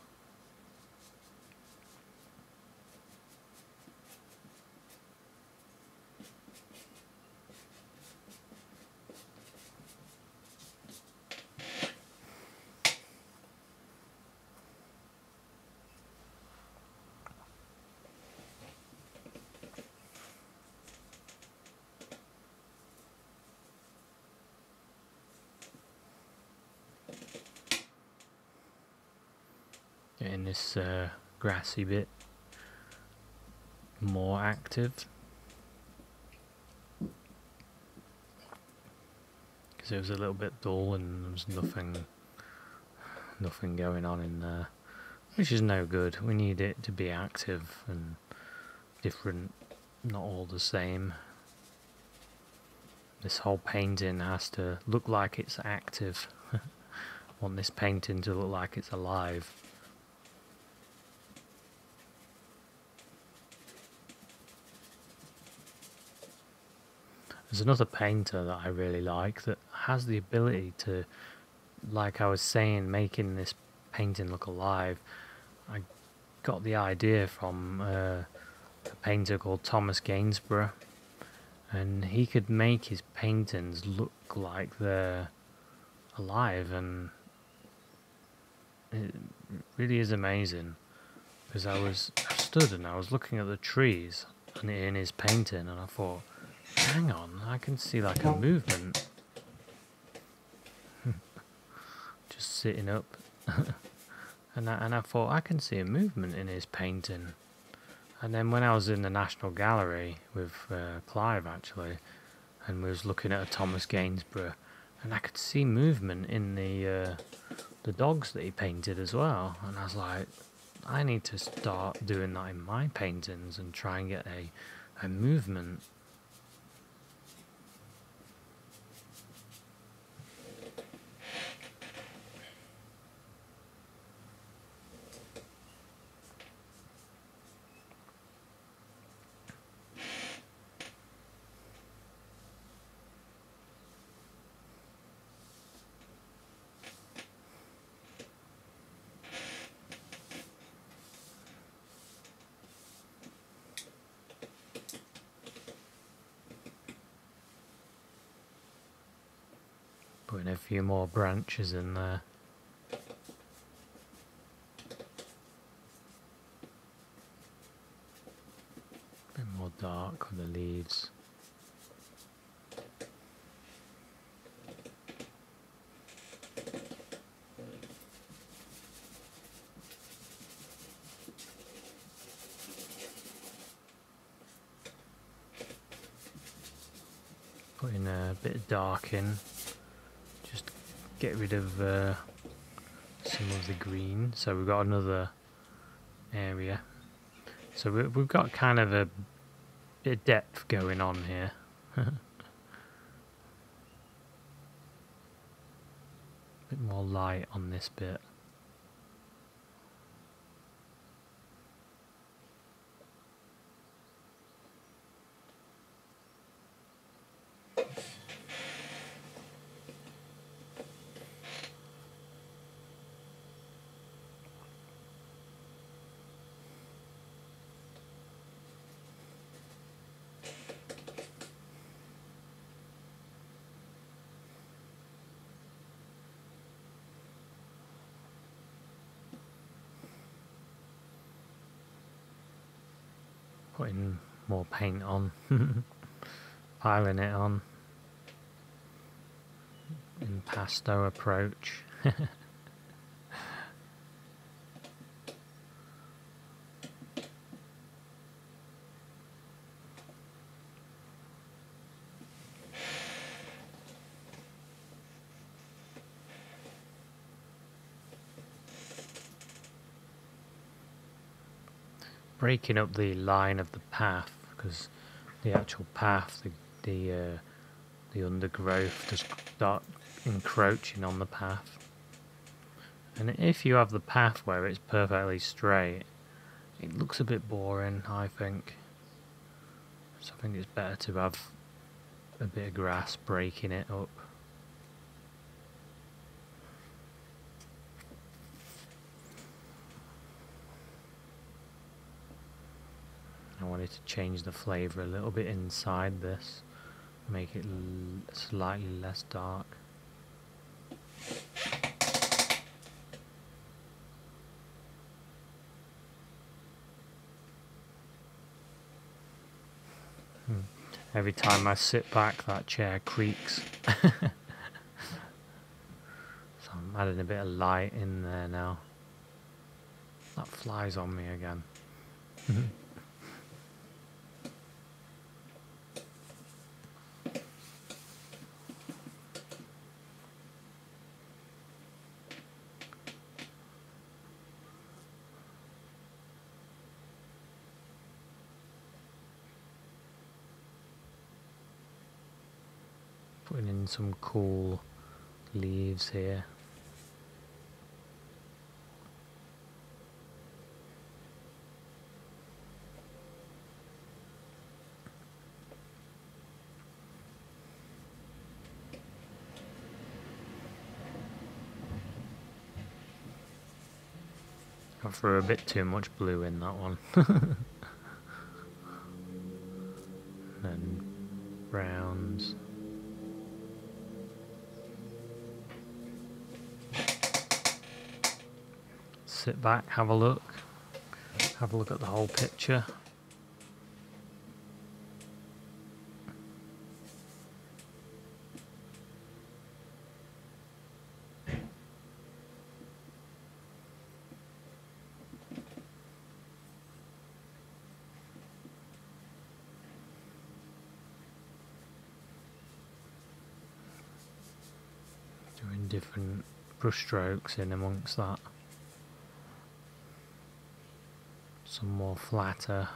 Getting this grassy bit more active, because it was a little bit dull and there was nothing going on in there, which is no good. We need it to be active and different, not all the same. This whole painting has to look like it's active. I want this painting to look like it's alive. There's another painter that I really like that has the ability to, like I was saying, making this painting look alive. I got the idea from a painter called Thomas Gainsborough, and he could make his paintings look like they're alive, and it really is amazing. Because I stood and I was looking at the trees in his painting, and I thought, hang on, I can see like a movement. Just sitting up. and I thought, I can see a movement in his painting. And then when I was in the National Gallery with Clive actually, and we was looking at a Thomas Gainsborough, and I could see movement in the dogs that he painted as well. And I was like, I need to start doing that in my paintings and try and get a movement. Putting a few more branches in there. A bit more dark with the leaves. Putting a bit of dark in, just to get rid of some of the green. So we've got another area. So we've got kind of a bit of depth going on here. Bit more light on this bit. Putting more paint on, piling it on, impasto approach. Breaking up the line of the path, because the actual path, the undergrowth just start encroaching on the path. And if you have the path where it's perfectly straight, it looks a bit boring, I think. So I think it's better to have a bit of grass breaking it up. I wanted to change the flavour a little bit inside this, make it slightly less dark. Every time I sit back, that chair creaks. So I'm adding a bit of light in there now. That flies on me again. Putting in some cool leaves here. I threw a bit too much blue in that one. And browns. Sit back, have a look at the whole picture. Doing different brush strokes in amongst that. Some more flatter.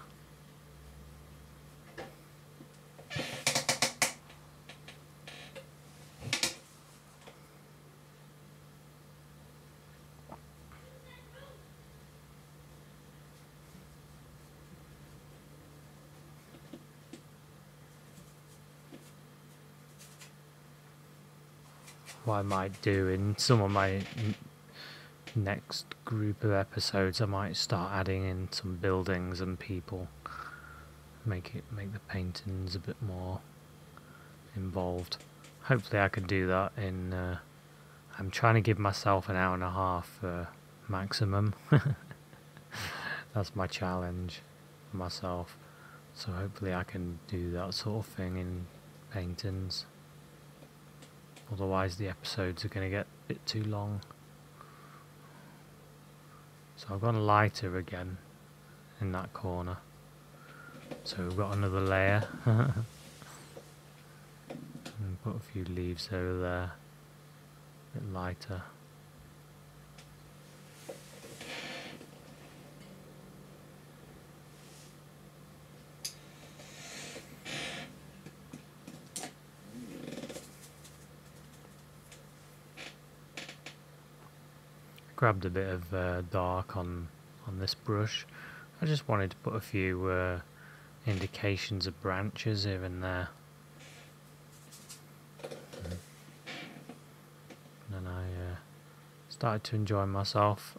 What I might do in some of my next group of episodes, I might start adding in some buildings and people, make the paintings a bit more involved. hopefully I can do that in... I'm trying to give myself an hour and a half maximum. That's my challenge for myself. So hopefully I can do that sort of thing in paintings. Otherwise the episodes are going to get a bit too long. So I've got a lighter again in that corner. So we've got another layer. And put a few leaves over there. A bit lighter. Grabbed a bit of dark on this brush. I just wanted to put a few indications of branches here and there. And I started to enjoy myself.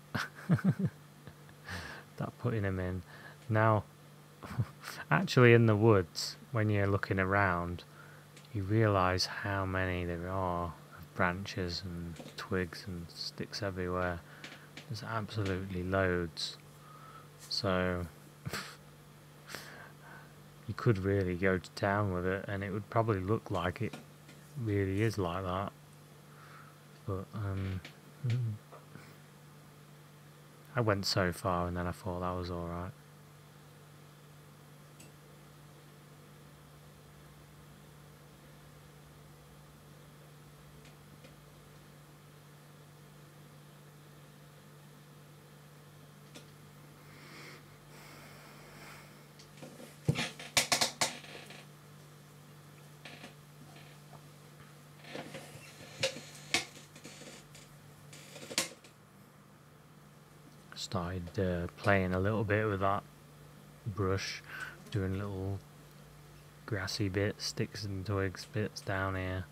That putting them in. Now, actually in the woods, when you're looking around, you realise how many there are of branches and twigs and sticks everywhere. There's absolutely loads. So you could really go to town with it and it would probably look like it really is like that. But I went so far and then I thought that was alright. Started playing a little bit with that brush, doing little grassy bits, sticks and twigs bits down here.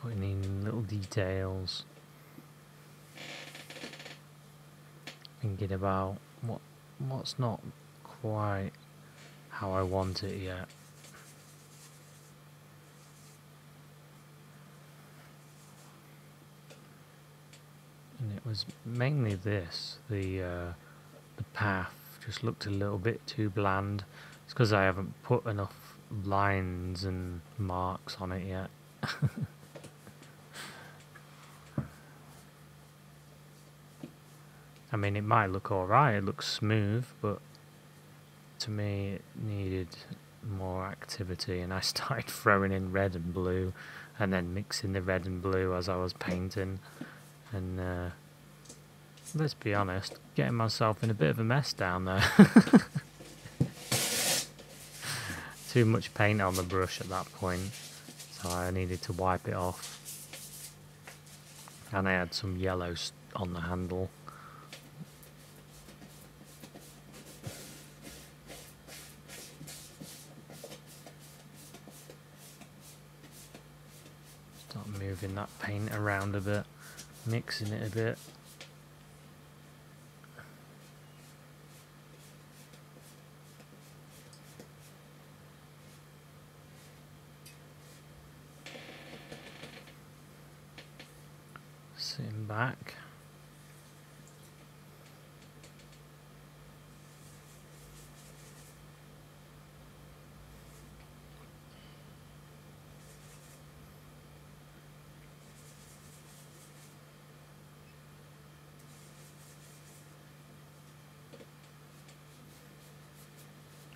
Putting in little details, thinking about what's not quite how I want it yet. And it was mainly this, the path just looked a little bit too bland. It's because I haven't put enough lines and marks on it yet. I mean, it might look alright, it looks smooth, but to me it needed more activity, and I started throwing in red and blue and then mixing the red and blue as I was painting, and let's be honest, getting myself in a bit of a mess down there. Too much paint on the brush at that point, so I needed to wipe it off, and I had some yellow on the handle. Start moving that paint around a bit, mixing it a bit. Sitting back.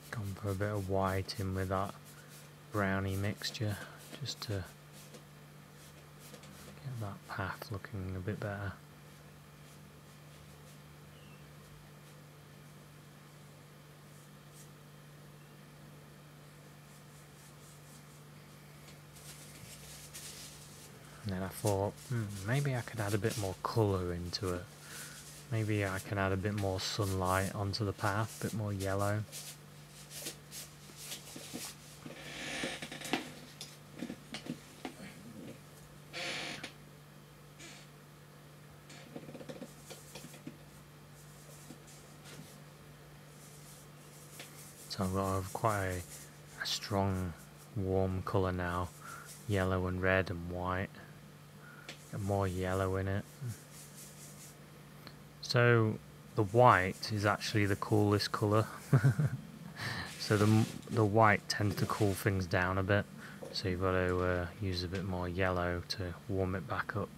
Gone for a bit of white in with that browny mixture, just to get that path looking a bit better. And then I thought, maybe I could add a bit more colour into it. Maybe I can add a bit more sunlight onto the path, a bit more yellow. So I've got quite a strong, warm colour now. Yellow and red and white. Got more yellow in it. So the white is actually the coolest colour. So the white tends to cool things down a bit. So you've got to use a bit more yellow to warm it back up.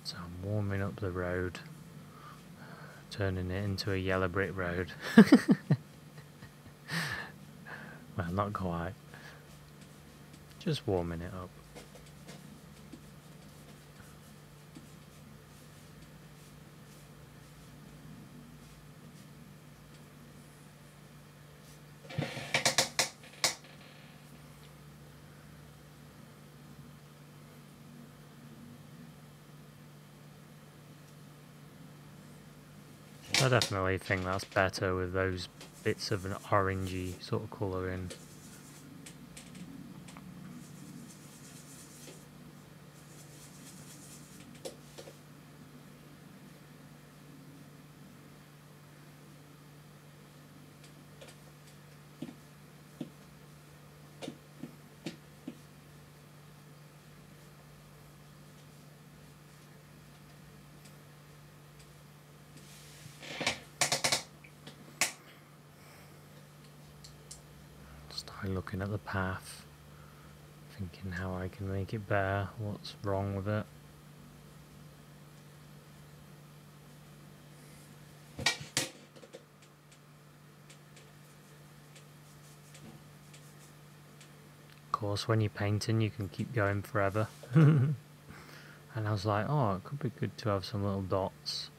So I'm warming up the road. Turning it into a yellow brick road. Well, not quite. Just warming it up. I definitely think that's better with those bits of an orangey sort of colour in. Start looking at the path, thinking how I can make it better, what's wrong with it. Of course, when you're painting you can keep going forever. And I was like, oh, it could be good to have some little dots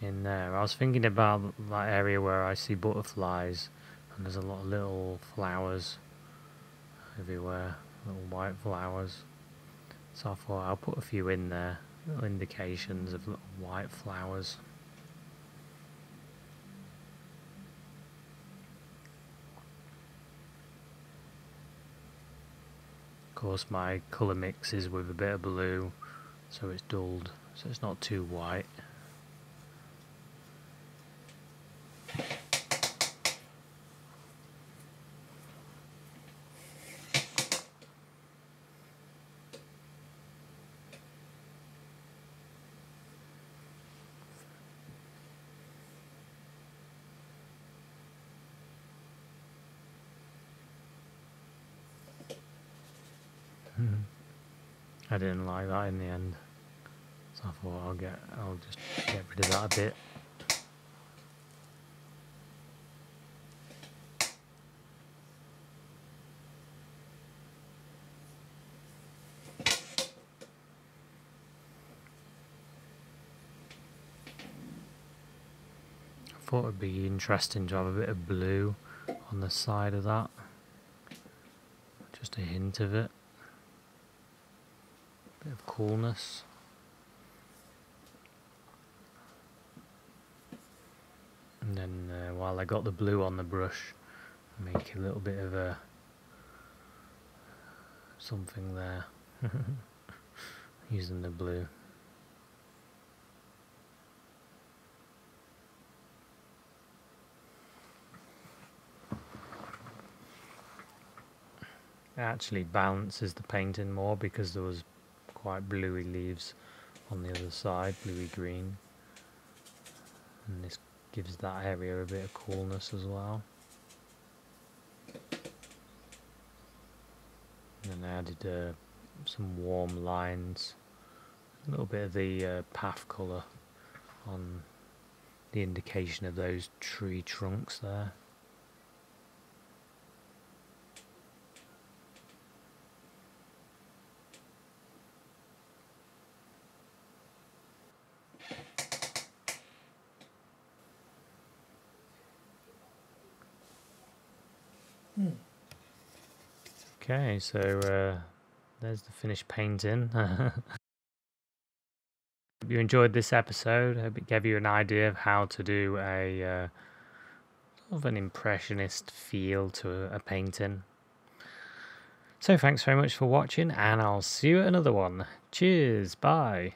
in there. I was thinking about that area where I see butterflies, and there's a lot of little flowers everywhere, little white flowers. So I thought I'll put a few in there, little indications of little white flowers. Of course my colour mixes with a bit of blue, so it's dulled, so it's not too white. I didn't like that in the end, so I thought I'll just get rid of that a bit. I thought it'd be interesting to have a bit of blue on the side of that, just a hint of it. Bit of coolness. And then while I got the blue on the brush, make a little bit of a something there using the blue. It actually balances the painting more because there was quite bluey leaves on the other side, bluey green, and this gives that area a bit of coolness as well. And then I added some warm lines, a little bit of the path colour on the indication of those tree trunks there. Okay, so there's the finished painting. Hope you enjoyed this episode. Hope it gave you an idea of how to do a sort of an impressionist feel to a painting. So thanks very much for watching, and I'll see you at another one. Cheers, bye.